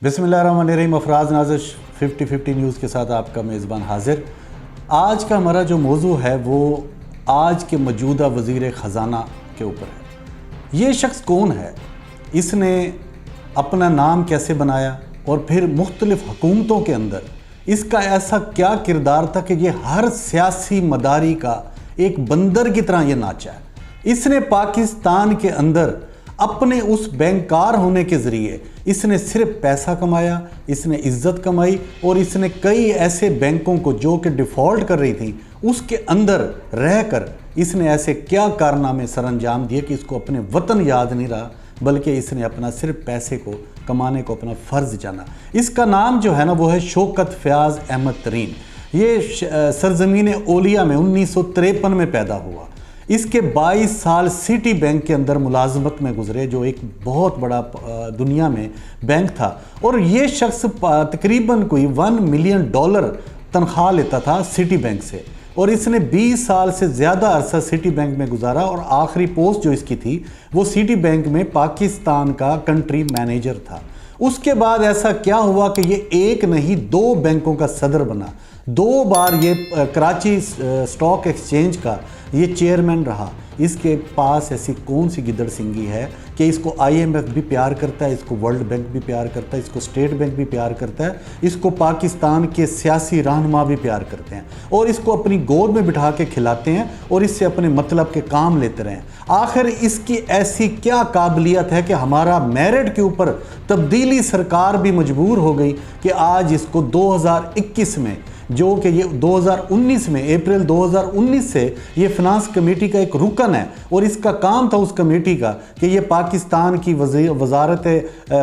बिस्मिल्लाहिर्रहमानिर्रहीम। अफराज नाज़िश 50-50 न्यूज़ के साथ आपका मेज़बान हाजिर। आज का हमारा जो मौजू है वो आज के मौजूदा वज़ीर ख़ज़ाना के ऊपर है। ये शख्स कौन है, इसने अपना नाम कैसे बनाया और फिर मुख्तलिफ़ हुकूमतों के अंदर इसका ऐसा क्या किरदार था कि ये हर सियासी मदारी का एक बंदर की तरह ये नाचा है। इसने पाकिस्तान के अंदर अपने उस बैंकार होने के ज़रिए इसने सिर्फ पैसा कमाया, इसने इज्जत कमाई और इसने कई ऐसे बैंकों को जो कि डिफ़ॉल्ट कर रही थी उसके अंदर रहकर इसने ऐसे क्या कारनामे सरअंजाम दिए कि इसको अपने वतन याद नहीं रहा, बल्कि इसने अपना सिर्फ पैसे को कमाने को अपना फ़र्ज़ जाना। इसका नाम जो है ना वो है शौकत फ़याज़ अहमद तरीन। ये सरज़मीन ओलिया में 1953 में पैदा हुआ। इसके 22 साल सिटी बैंक के अंदर मुलाजमत में गुजरे, जो एक बहुत बड़ा दुनिया में बैंक था। और ये शख्स तकरीबन कोई $1 मिलियन तनख्वाह लेता था सिटी बैंक से, और इसने 20 साल से ज़्यादा अरसा सिटी बैंक में गुजारा। और आखिरी पोस्ट जो इसकी थी वो सिटी बैंक में पाकिस्तान का कंट्री मैनेजर था। उसके बाद ऐसा क्या हुआ कि ये एक नहीं 2 बैंकों का सदर बना, 2 बार ये कराची स्टॉक एक्सचेंज का ये चेयरमैन रहा। इसके पास ऐसी कौन सी गिदड़ सिंगी है कि इसको IMF भी प्यार करता है, इसको वर्ल्ड बैंक भी प्यार करता है, इसको स्टेट बैंक भी प्यार करता है, इसको पाकिस्तान के सियासी रहनुमा भी प्यार करते हैं और इसको अपनी गोद में बिठा के खिलाते हैं और इससे अपने मतलब के काम लेते रहें। आखिर इसकी ऐसी क्या काबिलियत है कि हमारा मेरिट के ऊपर तब्दीली सरकार भी मजबूर हो गई कि आज इसको 2021 में, जो कि ये 2019 में अप्रैल 2019 से ये फिनांस कमेटी का एक रुकन है और इसका काम था उस कमेटी का कि ये पाकिस्तान की वजारत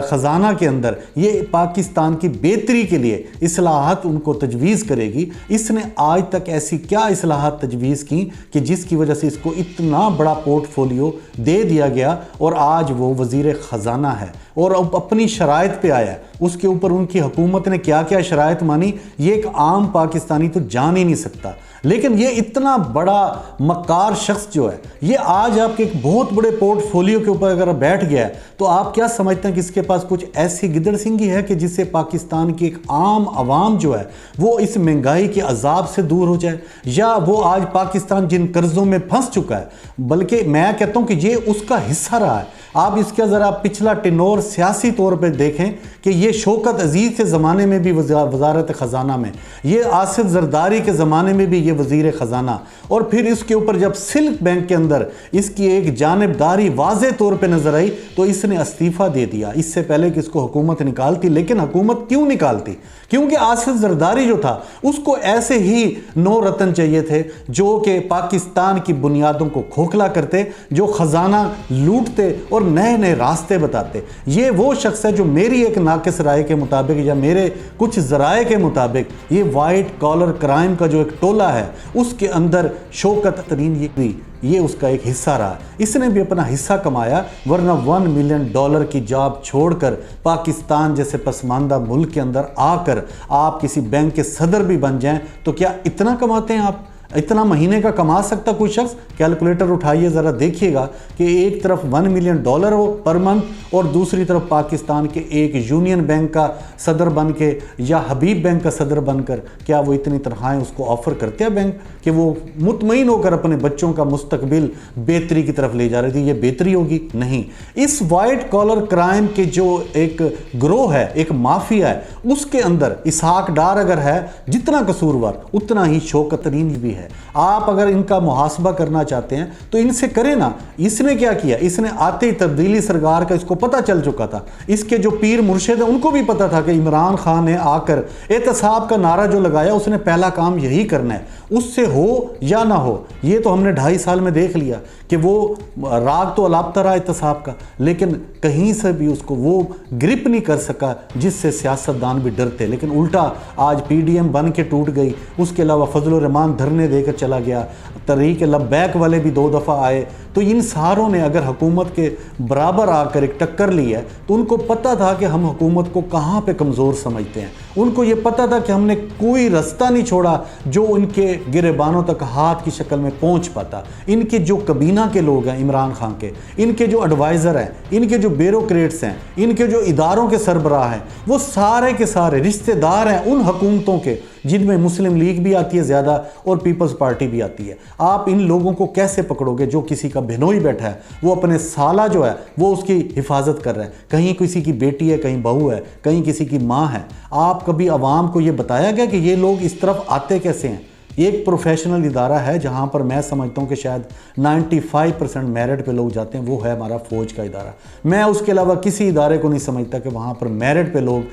ख़ज़ाना के अंदर ये पाकिस्तान की बेहतरी के लिए इस्लाहात उनको तजवीज़ करेगी। इसने आज तक ऐसी क्या इस्लाहात तजवीज़ की कि जिसकी वजह से इसको इतना बड़ा पोर्टफोलियो दे दिया गया और आज वो वज़ीर ख़ज़ाना है और अब अपनी शराइत पे आया है। उसके ऊपर उनकी हुकूमत ने क्या क्या शराइत मानी ये एक आम पाकिस्तानी तो जान ही नहीं सकता। लेकिन ये इतना बड़ा मक्कार शख्स जो है ये आज आपके एक बहुत बड़े पोर्टफोलियो के ऊपर अगर बैठ गया है तो आप क्या समझते हैं कि इसके पास कुछ ऐसी गिदड़ सिंगी है कि जिससे पाकिस्तान की एक आम आवाम जो है वो इस महंगाई के अजाब से दूर हो जाए, या वो आज पाकिस्तान जिन कर्ज़ों में फंस चुका है, बल्कि मैं कहता हूँ कि ये उसका हिस्सा रहा है। आप इसका ज़रा पिछला टिनोर सियासी तौर पर देखें कि ये शौकत अजीज़ के ज़माने में भी वज़ारत ख़ज़ाना में, ये आसिफ ज़रदारी के ज़माने में भी ये वज़ीर ख़ज़ाना, और फिर इसके ऊपर जब सिल्क बैंक के अंदर इसकी एक जानिबदारी वाज़े तौर पे नज़र आई तो इसने इस्तीफ़ा दे दिया। इससे पहले कि इसको हुकूमत निकालती, लेकिन हुकूमत क्यों निकालती? क्योंकि आसिफ ज़रदारी जो था उसको ऐसे ही 9 रतन चाहिए थे जो कि पाकिस्तान की बुनियादों को खोखला करते, जो ख़ज़ाना लूटते और नए नए रास्ते बताते। ये वो शख्स है जो मेरी एक नाकिस राय के मुताबिक या मेरे कुछ ज़राए के मुताबिक ये वाइट कॉलर क्राइम का जो एक टोला है उसके अंदर शौकत तरीन ये उसका एक हिस्सा रहा। इसने भी अपना हिस्सा कमाया, वरना $1 मिलियन की जॉब छोड़कर पाकिस्तान जैसे पसमानदा मुल्क के अंदर आकर आप किसी बैंक के सदर भी बन जाएं तो क्या इतना कमाते हैं आप? इतना महीने का कमा सकता कोई शख्स? कैलकुलेटर उठाइए ज़रा, देखिएगा कि एक तरफ $1 मिलियन हो पर मंथ और दूसरी तरफ पाकिस्तान के एक यूनियन बैंक का सदर बन के या हबीब बैंक का सदर बनकर क्या वो इतनी तनख्वाहें उसको ऑफ़र करते हैं बैंक कि वो मुतमईन होकर अपने बच्चों का मुस्तकबिल बेहतरी की तरफ ले जा रही थी? ये बेहतरी होगी? नहीं। इस वाइट कॉलर क्राइम के जो एक ग्रोह है, एक माफिया है, उसके अंदर इसहाक डार अगर है जितना कसूरवार उतना ही शौकत तरीन भी है। आप अगर इनका मुहासबा करना चाहते हैं तो इनसे करें ना। इसने क्या किया? इसने आते ही तब्दीली सरकार का इसको पता चल चुका था, इसके जो पीर मुर्शिद है उनको भी पता था कि इमरान खान ने आकर एहतसाब का नारा जो लगाया उसने पहला काम यही करना है। उससे हो या ना हो, ये तो हमने 2.5 साल में देख लिया कि वो राग तो अलापता रहा इत्तेसाब का, लेकिन कहीं से भी उसको वो ग्रिप नहीं कर सका जिससे सियासतदान भी डरते। लेकिन उल्टा आज PDM बन के टूट गई, उसके अलावा फजलुर रहमान धरने देकर चला गया, तहरीक लब्बैक वाले भी 2 दफ़ा आए। तो इन सारों ने अगर हुकूमत के बराबर आकर एक टक्कर ली है तो उनको पता था कि हम हुकूमत को कहाँ पे कमज़ोर समझते हैं। उनको ये पता था कि हमने कोई रास्ता नहीं छोड़ा जो इनके गिरेबानों तक हाथ की शक्ल में पहुँच पाता। इनके जो कबीना के लोग हैं इमरान खान के, इनके जो एडवाइज़र हैं, इनके जो ब्यूरोक्रेट्स हैं, इनके जो इदारों के सरबराह हैं, वो सारे के सारे रिश्तेदार हैं उन हुकूमतों के जिनमें मुस्लिम लीग भी आती है ज़्यादा और पीपल्स पार्टी भी आती है। आप इन लोगों को कैसे पकड़ोगे जो किसी का बहनोई बैठा है, वो अपने साला जो है वो उसकी हिफाजत कर रहा है, कहीं किसी की बेटी है, कहीं बहू है, कहीं किसी की माँ है। आप कभी अवाम को ये बताया गया कि ये लोग इस तरफ आते कैसे हैं? एक प्रोफेशनल इदारा है जहां पर मैं समझता हूं कि शायद 95% मेरिट पे लोग जाते हैं, वो है हमारा फ़ौज का इदारा। मैं उसके अलावा किसी इदारे को नहीं समझता कि वहां पर मेरिट पे लोग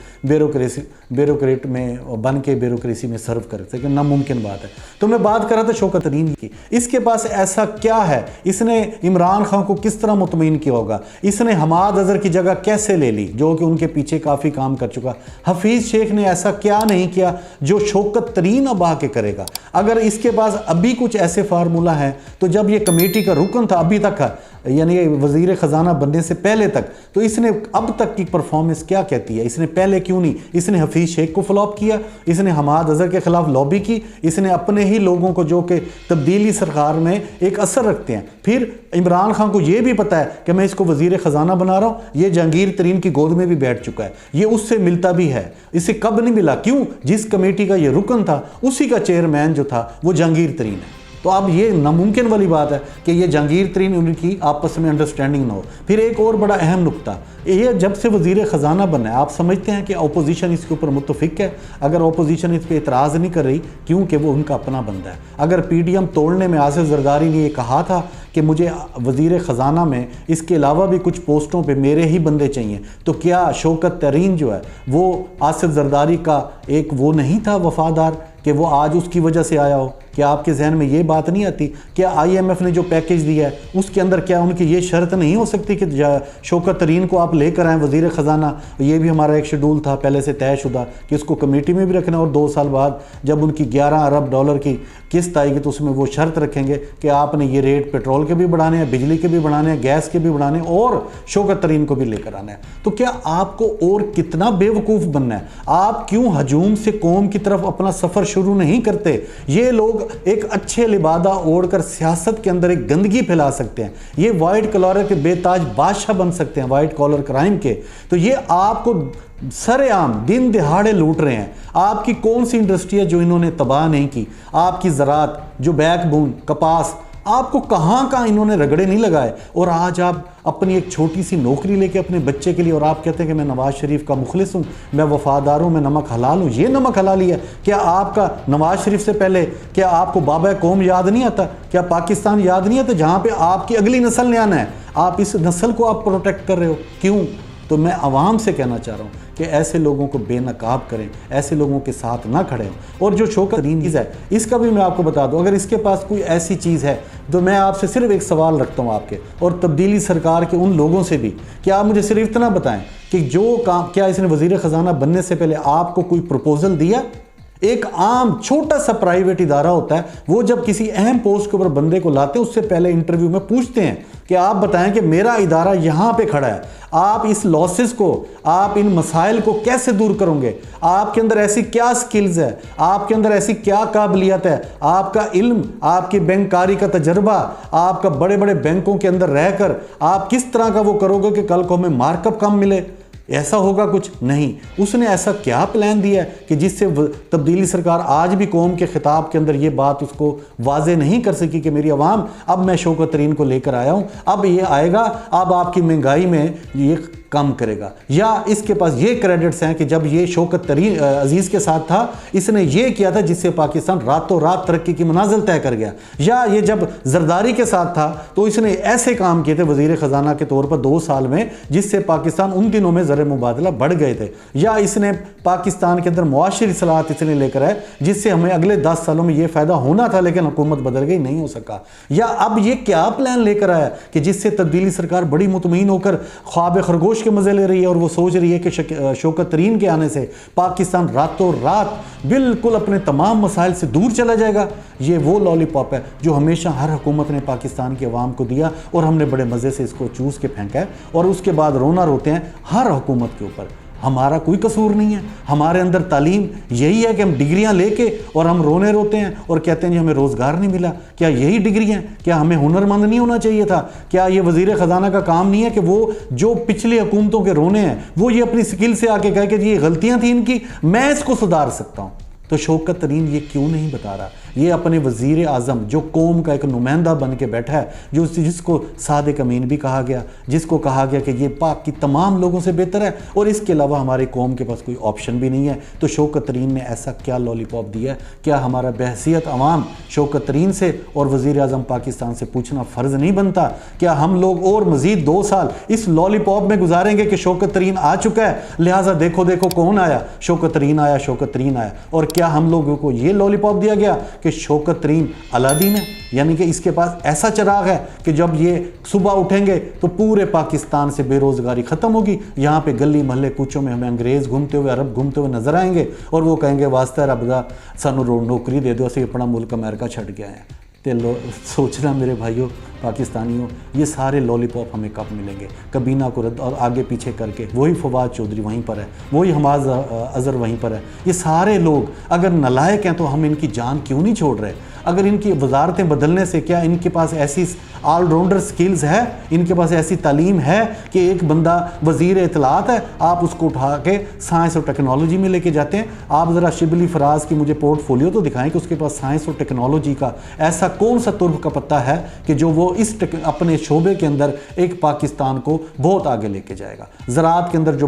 ब्यूरोक्रेट में बन के ब्यूरोक्रेसी में सर्व कर सकें, नामुमकिन बात है। तो मैं बात कर रहा था शौकत तरीन की। इसके पास ऐसा क्या है? इसने इमरान खान को किस तरह मुतमईन किया होगा? इसने हमाद अजहर की जगह कैसे ले ली जो कि उनके पीछे काफ़ी काम कर चुका? हफीज़ शेख ने ऐसा क्या नहीं किया जो शौकत तरीन अब आके करेगा? अगर इसके पास अभी कुछ ऐसे फार्मूला है तो जब ये कमेटी का रुकन था अभी तक है, यानी वज़ीर ख़जाना बनने से पहले तक, तो इसने अब तक की परफॉर्मेंस क्या कहती है? इसने पहले क्यों नहीं? इसने हफीज़ शेख को फ्लॉप किया, इसने हमाद अजहर के खिलाफ लॉबी की, इसने अपने ही लोगों को जो कि तब्दीली सरकार में एक असर रखते हैं। फिर इमरान खान को यह भी पता है कि मैं इसको वज़ीर ख़जाना बना रहा हूँ, ये जहांगीर तरीन की गोद में भी बैठ चुका है, ये उससे मिलता भी है। इसे कब नहीं मिला? क्यों? जिस कमेटी का ये रुकन था उसी का चेयरमैन जो था वो जहांगीर तरीन है। तो अब ये नामुमकिन वाली बात है कि ये जहांगीर तरीन उनकी आपस में अंडरस्टैंडिंग ना हो। फिर एक और बड़ा अहम नुक्ता, ये जब से वज़ीर ख़जाना बना है आप समझते हैं कि अपोजिशन इसके ऊपर मुत्तफ़िक है? अगर अपोजिशन इस पर एतराज़ नहीं कर रही क्योंकि वो उनका अपना बंदा है। अगर PDM तोड़ने में आसिफ ज़रदारी ने ये कहा था कि मुझे वज़ीर ख़जाना में इसके अलावा भी कुछ पोस्टों पे मेरे ही बंदे चाहिए, तो क्या शौकत तरीन जो है वो आसिफ ज़रदारी का एक वो नहीं था वफ़ादार कि वो आज उसकी वजह से आया हो? क्या आपके जहन में ये बात नहीं आती? क्या IMF ने जो पैकेज दिया है उसके अंदर क्या उनकी ये शर्त नहीं हो सकती कि शौकत तरीन को आप लेकर आएँ वज़ीर ख़जाना? ये भी हमारा एक शेड्यूल था पहले से तयशुदा कि इसको कमेटी में भी रखना, और 2 साल बाद जब उनकी 11 अरब डॉलर की किस्त आएगी तो उसमें वो शर्त रखेंगे कि आपने ये रेट पेट्रोल के भी बढ़ाने हैं, बिजली के भी बढ़ाने हैं, गैस के भी बढ़ाने हैं और शौकत तरीन को भी लेकर आना है। तो क्या आपको और कितना बेवकूफ़ बनना है? आप क्यों हजूम से कौम की तरफ अपना सफ़र शुरू नहीं करते? ये लोग एक अच्छे लिबादा ओढ़कर सियासत के अंदर एक गंदगी फैला सकते हैं, ये वाइट कॉलर के बेताज बादशाह बन सकते हैं वाइट कॉलर क्राइम के। तो ये आपको सरेआम दिन दिहाड़े लूट रहे हैं। आपकी कौन सी इंडस्ट्री है जो इन्होंने तबाह नहीं की? आपकी ज़रात जो बैकबोन कपास, आपको कहाँ इन्होंने रगड़े नहीं लगाए? और आज आप अपनी एक छोटी सी नौकरी लेके अपने बच्चे के लिए, और आप कहते हैं कि मैं नवाज़ शरीफ का मुखलिस हूँ, मैं वफादार हूँ, मैं नमक हलाल हूँ। ये नमक हलाली है क्या? आपका नवाज़ शरीफ से पहले क्या आपको बाबा कौम याद नहीं आता? क्या पाकिस्तान याद नहीं आता जहाँ पे आपकी अगली नस्ल ने आना है? आप इस नस्ल को आप प्रोटेक्ट कर रहे हो, क्यों? तो मैं आवाम से कहना चाह रहा हूँ कि ऐसे लोगों को बेनकाब करें, ऐसे लोगों के साथ ना खड़े हों। और जो शौकत तरीन चीज़ है इसका भी मैं आपको बता दूं, अगर इसके पास कोई ऐसी चीज़ है तो मैं आपसे सिर्फ एक सवाल रखता हूं आपके और तब्दीली सरकार के उन लोगों से भी कि आप मुझे सिर्फ इतना बताएं कि जो काम, क्या इसने वज़ीर ख़जाना बनने से पहले आपको कोई प्रपोजल दिया? एक आम छोटा सा प्राइवेट इदारा होता है, वो जब किसी अहम पोस्ट के ऊपर बंदे को लाते हैं उससे पहले इंटरव्यू में पूछते हैं कि आप बताएं कि मेरा इदारा यहाँ पे खड़ा है, आप इस लॉसेस को, आप इन मसाइल को कैसे दूर करोगे? आपके अंदर ऐसी क्या स्किल्स है? आपके अंदर ऐसी क्या काबिलियत है? आपका इल्म, आपकी बैंककारी का तजर्बा, आपका बड़े बड़े बैंकों के अंदर रहकर आप किस तरह का वो करोगे कि कल को हमें मार्कअप कम मिले? ऐसा होगा कुछ नहीं। उसने ऐसा क्या प्लान दिया है कि जिससे तब्दीली सरकार आज भी कौम के खिताब के अंदर ये बात उसको वाजे नहीं कर सकी कि मेरी आवाम अब मैं शौकत तरीन को लेकर आया हूँ, अब ये आएगा, अब आपकी महंगाई में ये कम करेगा। या इसके पास ये क्रेडिट्स हैं कि जब ये शौकत तरीन अजीज़ के साथ था, इसने ये किया था जिससे पाकिस्तान रातों रात तरक्की की मंजिल तय कर गया। या ये जब जरदारी के साथ था तो इसने ऐसे काम किए थे वजीर ख़जाना के तौर पर 2 साल में, जिससे पाकिस्तान उन दिनों में ज़र मुबादला बढ़ गए थे। या इसने पाकिस्तान के अंदर मुआशरी इस्लाहत इसने लेकर आए जिससे हमें अगले 10 सालों में ये फ़ायदा होना था, लेकिन हुकूमत बदल गई, नहीं हो सका। या अब ये क्या प्लान लेकर आया कि जिससे तब्दीली सरकार बड़ी मुतमईन होकर ख्वाब खरगोश के मजे ले रही है और वो सोच रही है कि शौकत तरीन के आने से पाकिस्तान रातों रात बिल्कुल अपने तमाम मसाइल से दूर चला जाएगा। ये वो लॉलीपॉप है जो हमेशा हर हुकूमत ने पाकिस्तान की आवाम को दिया और हमने बड़े मज़े से इसको चूस के फेंका है, और उसके बाद रोना रोते हैं हर हुकूमत के ऊपर। हमारा कोई कसूर नहीं है, हमारे अंदर तालीम यही है कि हम डिग्रियां लेके और हम रोने रोते हैं और कहते हैं जी हमें रोज़गार नहीं मिला। क्या यही डिग्री हैं? क्या हमें हुनरमंद नहीं होना चाहिए था? क्या ये वज़ीर ख़जाना का काम नहीं है कि वो जो पिछली हुकूमतों के रोने हैं वो ये अपनी स्किल से आके कहे कि जी ये गलतियां थी इनकी, मैं इसको सुधार सकता हूँ? तो शौकत तरीन ये क्यों नहीं बता रहा? ये अपने वज़ीर आज़म जो कौम का एक नुमाइंदा बन के बैठा है, जो जिसको सादिक अमीन भी कहा गया, जिसको कहा गया कि ये पाक की तमाम लोगों से बेहतर है और इसके अलावा हमारी कौम के पास कोई ऑप्शन भी नहीं है, तो शौकत तरीन ने ऐसा क्या लॉलीपॉप दिया है? क्या हमारा बहसीत अवाम शौकत तरीन से और वज़ीर आज़म पाकिस्तान से पूछना फ़र्ज़ नहीं बनता? क्या हम लोग और मज़ीद 2 साल इस लॉलीपॉप में गुजारेंगे कि शौकत तरीन आ चुका है, लिहाजा देखो देखो कौन आया, शौकत तरीन आया, शौकत तरीन आया? और क्या हम लोगों को ये लॉलीपॉप दिया गया कि शौकत तरीन अलादीन है, यानी कि इसके पास ऐसा चिराग है कि जब ये सुबह उठेंगे तो पूरे पाकिस्तान से बेरोजगारी खत्म होगी, यहाँ पे गली महल्ले कूचों में हमें अंग्रेज़ घूमते हुए, अरब घूमते हुए नजर आएंगे और वो कहेंगे वास्ता रब दा सानू नौकरी दे दो, असीं अपना मुल्क अमेरिका छड़ गए हैं। तो सोचना मेरे भाइयों पाकिस्तानियों, ये सारे लॉलीपॉप हमें कब मिलेंगे? कबीना को रद्द और आगे पीछे करके वही फवाद चौधरी वहीं पर है, वही हमाज अज़हर वहीं पर है। ये सारे लोग अगर नालायक हैं तो हम इनकी जान क्यों नहीं छोड़ रहे? अगर इनकी वजारतें बदलने से क्या इनके पास ऐसी ऑलराउंडर स्किल्स है, इनके पास ऐसी तालीम है कि एक बंदा वज़ीर इत्तलात है, आप उसको उठा के साइंस और टेक्नोलॉजी में लेके जाते हैं? आप ज़रा शिबली फराज की मुझे पोर्टफोलियो तो दिखाएं कि उसके पास साइंस और टेक्नोलॉजी का ऐसा कौन सा तुर्फ का पत्ता है कि जो वो इस अपने शोबे के अंदर एक पाकिस्तान को बहुत आगे लेके जाएगा। ज़राअत के अंदर जो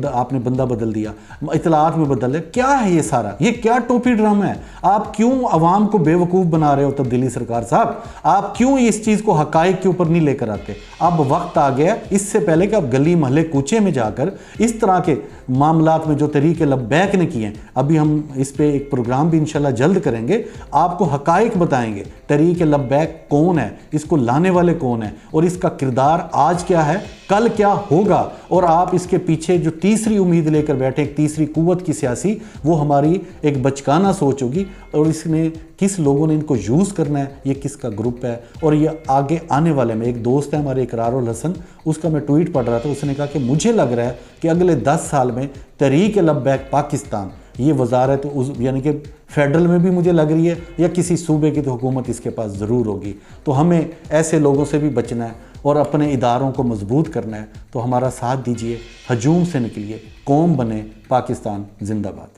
आपने बंदा बदल दिया, इत्तलात में बदल दिया, क्या है ये सारा? ये क्या टोपी ड्रामा है? आप क्यों अवाम को बेवकूफ़ बना रहे हो तब्दीली सरकार साहब? आप क्यों इस चीज़ को हकाइक के ऊपर नहीं लेकर आते? अब वक्त आ गया, इससे पहले कि आप गली महल्ले कूचे में जाकर इस तरह के मामलात में जो तरीके लब्बैक ने किए हैं, अभी हम इस पे एक प्रोग्राम भी इंशाल्लाह जल्द करेंगे, आपको हकाइक बताएंगे तरीके लब्बैक कौन है, इसको लाने वाले कौन है और इसका किरदार आज क्या है, कल क्या होगा। और आप इसके पीछे जो तीसरी उम्मीद लेकर बैठे, एक तीसरी कुव्वत की सियासी, वो हमारी एक बचकाना सोच होगी और इसने किस लोगों ने इनको यूज़ करना है, ये किसका ग्रुप है और ये आगे आने वाले में। एक दोस्त है हमारे इकरारुल हसन, उसका मैं ट्वीट पढ़ रहा था, उसने कहा कि मुझे लग रहा है कि अगले 10 साल में तहरीक लब्बैक पाकिस्तान ये वजारत यानी कि फेडरल में भी मुझे लग रही है या किसी सूबे की तो हुकूमत इसके पास ज़रूर होगी। तो हमें ऐसे लोगों से भी बचना है और अपने इदारों को मजबूत करना है। तो हमारा साथ दीजिए, हजूम से निकलिए, कौम बने, पाकिस्तान जिंदाबाद।